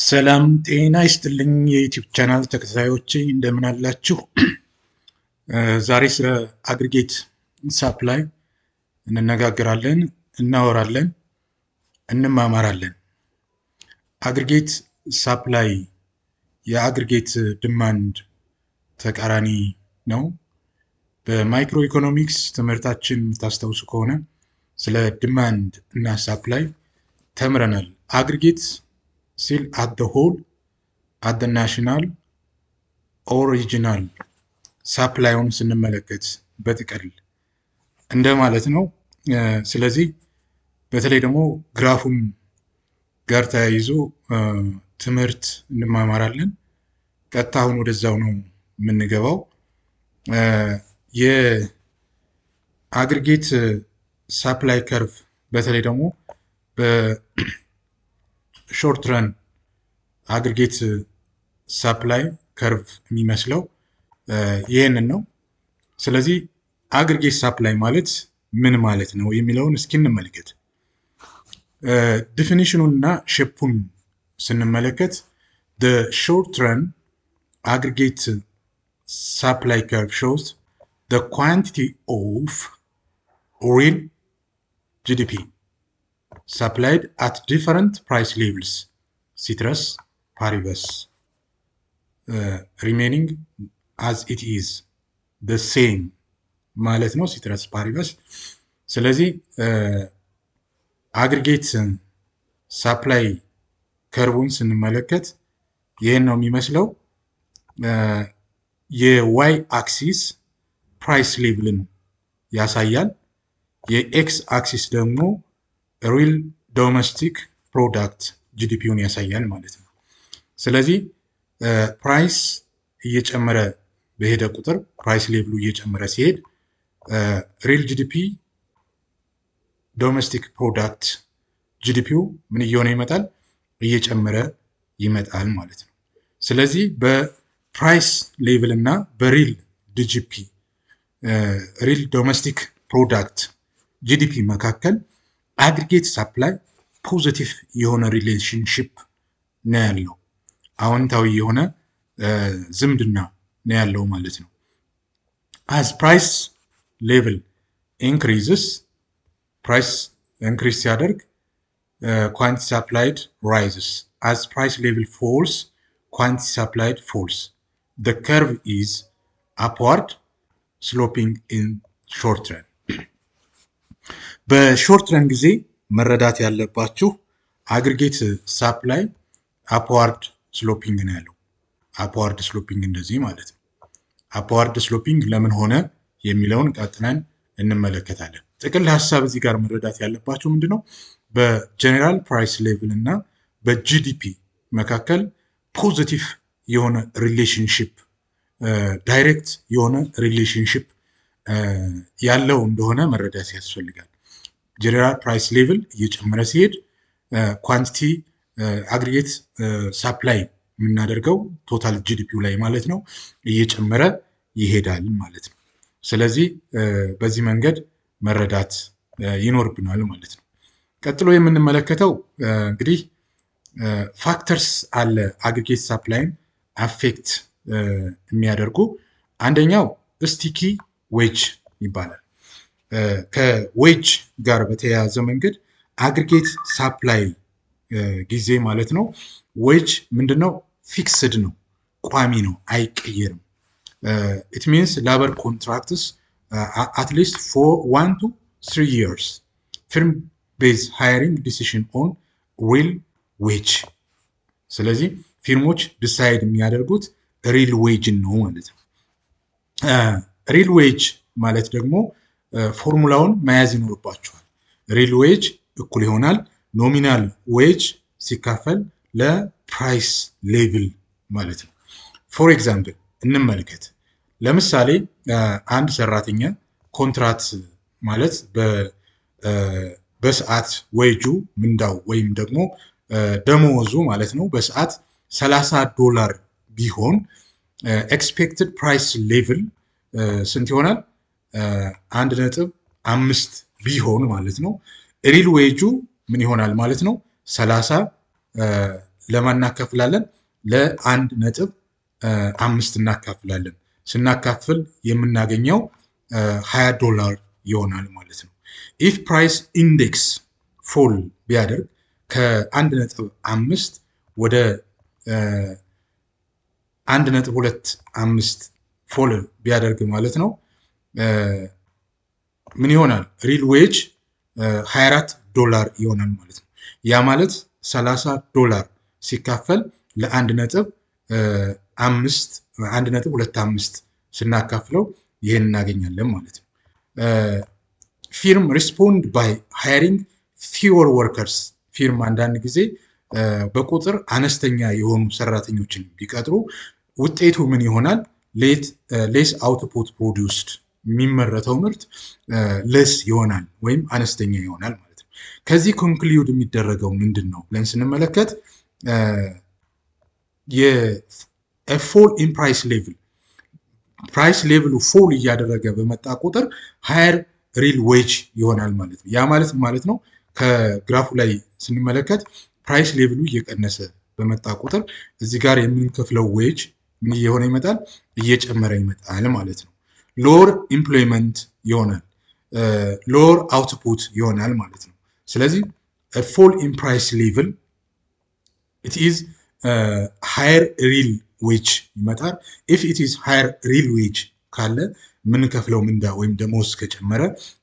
ሰላም ጤና ይስጥልኝ የዩቲዩብ ቻናል ተከታታዮች እንደምን አላችሁ? ዛሬ ስለ አግሪጌት ሳፕላይ እንነጋገራለን፣ እናወራለን፣ እንማማራለን። አግሪጌት ሳፕላይ የአግሪጌት ዲማንድ ተቃራኒ ነው። በማይክሮ ኢኮኖሚክስ ትምህርታችን ታስታውሱ ከሆነ ስለ ዲማንድ እና ሳፕላይ ተምረናል። አግሪጌት ሲል at the whole, at the national or regional ሳፕላይውን ስንመለከት በጥቅል እንደማለት ነው። ስለዚህ በተለይ ደግሞ ግራፉን ጋር ተያይዞ ትምህርት እንማማራለን። ቀጥታ አሁን ወደዛው ነው የምንገባው። የአግሪጌት ሳፕላይ ከርቭ በተለይ ደግሞ ሾርት ረን አግሪጌት ሳፕላይ ከርቭ የሚመስለው ይህንን ነው። ስለዚህ አግሪጌት ሳፕላይ ማለት ምን ማለት ነው የሚለውን እስኪ እንመልከት። ዲፊኒሽኑን እና ሼፑን ስንመለከት the short run aggregate supply curve shows the quantity of real GDP supplied at different price levels, ceteris paribus, remaining as it is the same ማለት ነው ceteris paribus። ስለዚህ አግሪጌት ሳፕላይ ከርቡን ስንመለከት ይህን ነው የሚመስለው። የዋይ አክሲስ ፕራይስ ሌቭልን ያሳያል። የኤክስ አክሲስ ደግሞ ሪል ዶሜስቲክ ፕሮዳክት ጂዲፒውን ያሳያል ማለት ነው። ስለዚህ ፕራይስ እየጨመረ በሄደ ቁጥር ፕራይስ ሌቭሉ እየጨመረ ሲሄድ ሪል ጂዲፒ ዶሜስቲክ ፕሮዳክት ጂዲፒው ምን እየሆነ ይመጣል? እየጨመረ ይመጣል ማለት ነው። ስለዚህ በፕራይስ ሌቭል እና በሪል ጂዲፒ ሪል ዶሜስቲክ ፕሮዳክት ጂዲፒ መካከል አግሪጌት ሳፕላይ ፖዚቲቭ የሆነ ሪሌሽንሽፕ ነው ያለው፣ አዎንታዊ የሆነ ዝምድና ነው ያለው ማለት ነው። as price level increases price increase ሲያደርግ quantity supplied rises, as price level falls quantity supplied falls, the curve is upward sloping in short run. በሾርት ረን ጊዜ መረዳት ያለባችሁ አግሪጌት ሳፕላይ አፕዋርድ ስሎፒንግ ነው ያለው። አፕዋርድ ስሎፒንግ እንደዚህ ማለት ነው። አፕዋርድ ስሎፒንግ ለምን ሆነ የሚለውን ቀጥለን እንመለከታለን። ጥቅል ሀሳብ እዚህ ጋር መረዳት ያለባችሁ ምንድነው? በጀኔራል ፕራይስ ሌቭል እና በጂዲፒ መካከል ፖዚቲቭ የሆነ ሪሌሽንሽፕ ዳይሬክት የሆነ ሪሌሽንሽፕ ያለው እንደሆነ መረዳት ያስፈልጋል። ጀነራል ፕራይስ ሌቭል እየጨመረ ሲሄድ ኳንቲቲ አግሪጌት ሳፕላይ የምናደርገው ቶታል ጂዲፒው ላይ ማለት ነው እየጨመረ ይሄዳል ማለት ነው። ስለዚህ በዚህ መንገድ መረዳት ይኖርብናል ማለት ነው። ቀጥሎ የምንመለከተው እንግዲህ ፋክተርስ አለ አግሪጌት ሳፕላይን አፌክት የሚያደርጉ። አንደኛው ስቲኪ ዌጅ ይባላል። ከዌጅ ጋር በተያያዘ መንገድ አግሪጌት ሳፕላይ ጊዜ ማለት ነው ዌጅ ምንድነው? ፊክስድ ነው፣ ቋሚ ነው፣ አይቀየርም። ኢት ሚንስ ላበር ኮንትራክትስ at least for 1 to 3 years firm based hiring decision on real wage። ስለዚህ ፊርሞች ዲሳይድ የሚያደርጉት ሪል ዌጅ ነው ማለት ነው። ሪል ዌጅ ማለት ደግሞ ፎርሙላውን መያዝ ይኖርባቸዋል። ሪል ዌጅ እኩል ይሆናል ኖሚናል ዌጅ ሲካፈል ለፕራይስ ሌቭል ማለት ነው። ፎር ኤግዛምፕል እንመልከት። ለምሳሌ አንድ ሰራተኛ ኮንትራት ማለት በሰዓት ዌጁ ምንዳው ወይም ደግሞ ደሞዙ ማለት ነው በሰዓት $30 ቢሆን ኤክስፔክትድ ፕራይስ ሌቭል ስንት ይሆናል? 1.5 ቢሆን ማለት ነው ሪል ዌጁ ምን ይሆናል ማለት ነው? 30 ለማን እናካፍላለን? ለአንድ ነጥብ 5 እናካፍላለን። ስናካፍል የምናገኘው $20 ይሆናል ማለት ነው። ኢፍ ፕራይስ ኢንዴክስ ፎል ቢያደርግ ከ1.5 ወደ 1.25 ፎል ቢያደርግ ማለት ነው ምን ይሆናል? ሪል ዌጅ $24 ይሆናል ማለት ነው። ያ ማለት $30 ሲካፈል ለ1.25 ስናካፍለው ይህን እናገኛለን ማለት ነው። ፊርም ሪስፖንድ ባይ ሃይሪንግ ፊወር ወርከርስ። ፊርም አንዳንድ ጊዜ በቁጥር አነስተኛ የሆኑ ሰራተኞችን ቢቀጥሩ ውጤቱ ምን ይሆናል? ሌስ አውትፑት ፕሮዲውስድ፣ የሚመረተው ምርት ለስ ይሆናል ወይም አነስተኛ ይሆናል ማለት ነው። ከዚህ ኮንክሉድ የሚደረገው ምንድን ነው ብለን ስንመለከት የፎል ኢን ፕራይስ ሌቭል፣ ፕራይስ ሌቭሉ ፎል እያደረገ በመጣ ቁጥር ሃየር ሪል ዌጅ ይሆናል ማለት ነው። ያ ማለት ነው ከግራፉ ላይ ስንመለከት ፕራይስ ሌቭሉ እየቀነሰ በመጣ ቁጥር እዚህ ጋር የምንከፍለው ዌጅ ምን እየሆነ ይመጣል? እየጨመረ ይመጣል ማለት ነው። ሎወር ኢምፕሎይመንት ይሆናል፣ ሎወር አውትፑት ይሆናል ማለት ነው። ስለዚህ ፎል ኢን ፕራይስ ሌቭል ኢት ኢዝ ሃየር ሪል ዌጅ ይመጣል። ኢፍ ኢት ኢዝ ሃየር ሪል ዌጅ ካለ የምንከፍለው ምንዳ ወይም ደሞዝ ከጨመረ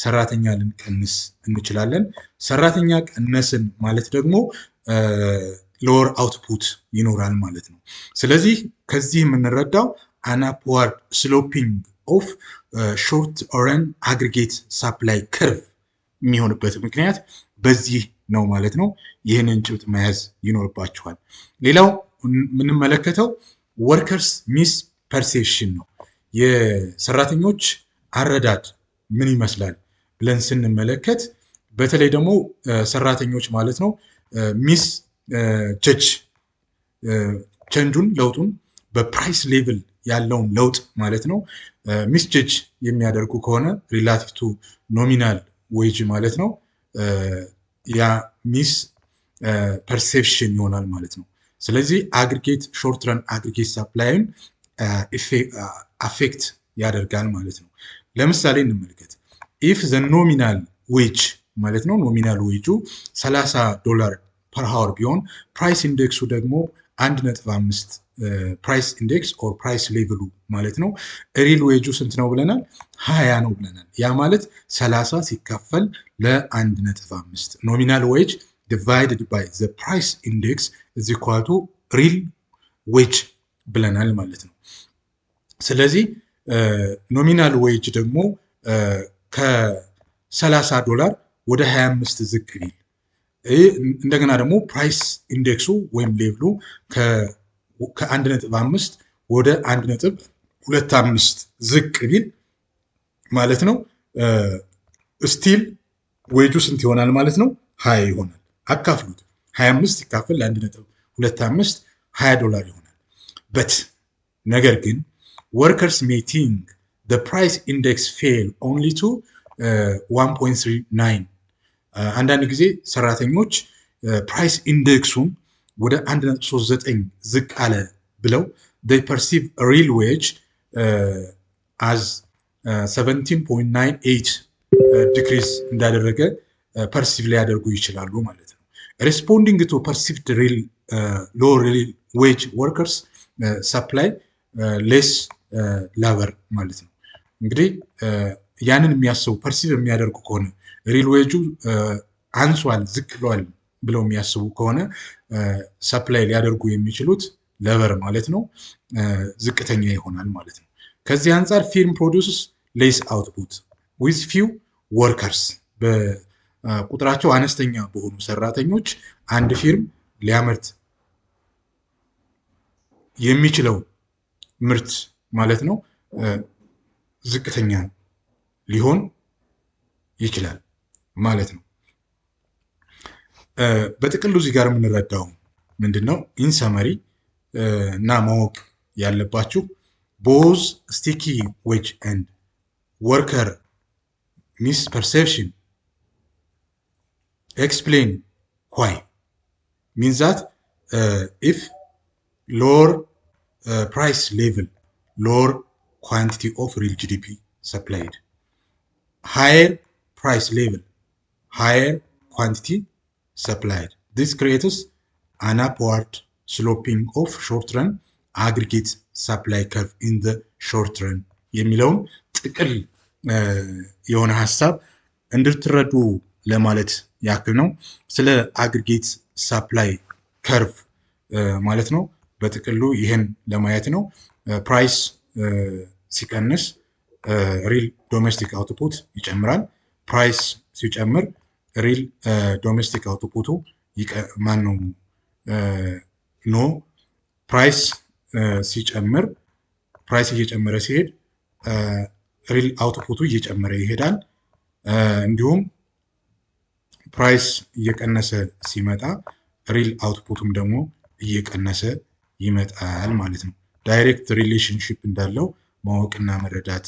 ሰራተኛ ልንቀንስ እንችላለን። ሰራተኛ ቀነስን ማለት ደግሞ ሎወር አውትፑት ይኖራል ማለት ነው። ስለዚህ ከዚህ የምንረዳው አን አፕዋርድ ስሎፒንግ ኦፍ ሾርት ረን አግሪጌት ሳፕላይ ከርቭ የሚሆንበት ምክንያት በዚህ ነው ማለት ነው። ይህንን ጭብጥ መያዝ ይኖርባችኋል። ሌላው የምንመለከተው ወርከርስ ሚስ ፐርሴፕሽን ነው። የሰራተኞች አረዳድ ምን ይመስላል ብለን ስንመለከት በተለይ ደግሞ ሰራተኞች ማለት ነው ሚስ ጀጅ ቸንጁን ለውጡን በፕራይስ ሌቭል ያለውን ለውጥ ማለት ነው ሚስ ጀጅ የሚያደርጉ ከሆነ ሪላቲቭ ቱ ኖሚናል ዌጅ ማለት ነው ያ ሚስ ፐርሴፕሽን ይሆናል ማለት ነው። ስለዚህ አግሪጌት ሾርት ረን አግሪጌት ሳፕላይን አፌክት ያደርጋል ማለት ነው። ለምሳሌ እንመልከት። ኢፍ ዘ ኖሚናል ዌጅ ማለት ነው ኖሚናል ዌጁ $30 ፐር ሃወር ቢሆን ፕራይስ ኢንዴክሱ ደግሞ 1.5 ፕራይስ ኢንዴክስ ኦር ፕራይስ ሌቭሉ ማለት ነው ሪል ዌጁ ስንት ነው ብለናል? 20 ነው ብለናል። ያ ማለት 30 ሲካፈል ለ1.5 ኖሚናል ዌጅ ዲቫይድድ ባይ ዘ ፕራይስ ኢንዴክስ ኢዝ ኢኳል ቱ ሪል ዌጅ ብለናል ማለት ነው። ስለዚህ ኖሚናል ዌጅ ደግሞ ከ$30 ወደ 25 ዝቅ ቢል እንደገና ደግሞ ፕራይስ ኢንዴክሱ ወይም ሌቭሉ ከ1.5 ወደ 1.25 ዝቅ ቢል ማለት ነው ስቲል ዌጁ ስንት ይሆናል ማለት ነው? 20 ይሆናል። አካፍሉት። 25 ሲካፈል ለ1.25 $20 ይሆናል። ነገር ግን workers may think the price index fell only to 1.39 አንዳንድ ጊዜ ሰራተኞች ፕራይስ ኢንዴክሱን ወደ 1.39 ዝቅ አለ ብለው they perceive real wage as 17.98 ዲክሪዝ እንዳደረገ ፐርሲቭ ሊያደርጉ ይችላሉ ማለት ነው። responding to perceived real low real wage workers supply less labor ማለት ነው። እንግዲህ ያንን የሚያስቡ ፐርሲቭ የሚያደርጉ ከሆነ ሪል ዌጁ አንሷል ዝቅ ብሏል ብለው የሚያስቡ ከሆነ ሰፕላይ ሊያደርጉ የሚችሉት ለበር ማለት ነው ዝቅተኛ ይሆናል ማለት ነው። ከዚህ አንጻር ፊርም ፕሮዲውስስ ሌስ አውትፑት ዊዝ ፊው ወርከርስ፣ በቁጥራቸው አነስተኛ በሆኑ ሰራተኞች አንድ ፊርም ሊያመርት የሚችለው ምርት ማለት ነው ዝቅተኛ ሊሆን ይችላል ማለት ነው። በጥቅሉ እዚህ ጋር የምንረዳው ምንድነው? ኢንሰመሪ እና ማወቅ ያለባችሁ ቦዝ ስቲኪ ዌጅ ኤንድ ወርከር ሚስ ፐርሴፕሽን ኤክስፕሌን ዋይ ሚንስ ዛት ኢፍ ሎወር ፕራይስ ሌቭል ሎወር ኳንቲቲ ኦፍ ሪል ጂዲፒ ሰፕላይድ higher price level, higher quantity supplied. This creates an upward sloping of short-run aggregate supply curve in the short run. የሚለውን ጥቅል የሆነ ሀሳብ እንድትረዱ ለማለት ያክል ነው። ስለ አግሪጌት ሳፕላይ ከርቭ ማለት ነው። በጥቅሉ ይህን ለማየት ነው። ፕራይስ ሲቀንስ ሪል ዶሜስቲክ አውትፑት ይጨምራል። ፕራይስ ሲጨምር ሪል ዶሜስቲክ አውትፑቱ ማን ነው ኖ ፕራይስ ሲጨምር ፕራይስ እየጨመረ ሲሄድ ሪል አውትፑቱ እየጨመረ ይሄዳል። እንዲሁም ፕራይስ እየቀነሰ ሲመጣ ሪል አውትፑቱም ደግሞ እየቀነሰ ይመጣል ማለት ነው። ዳይሬክት ሪሌሽንሺፕ እንዳለው ማወቅና መረዳት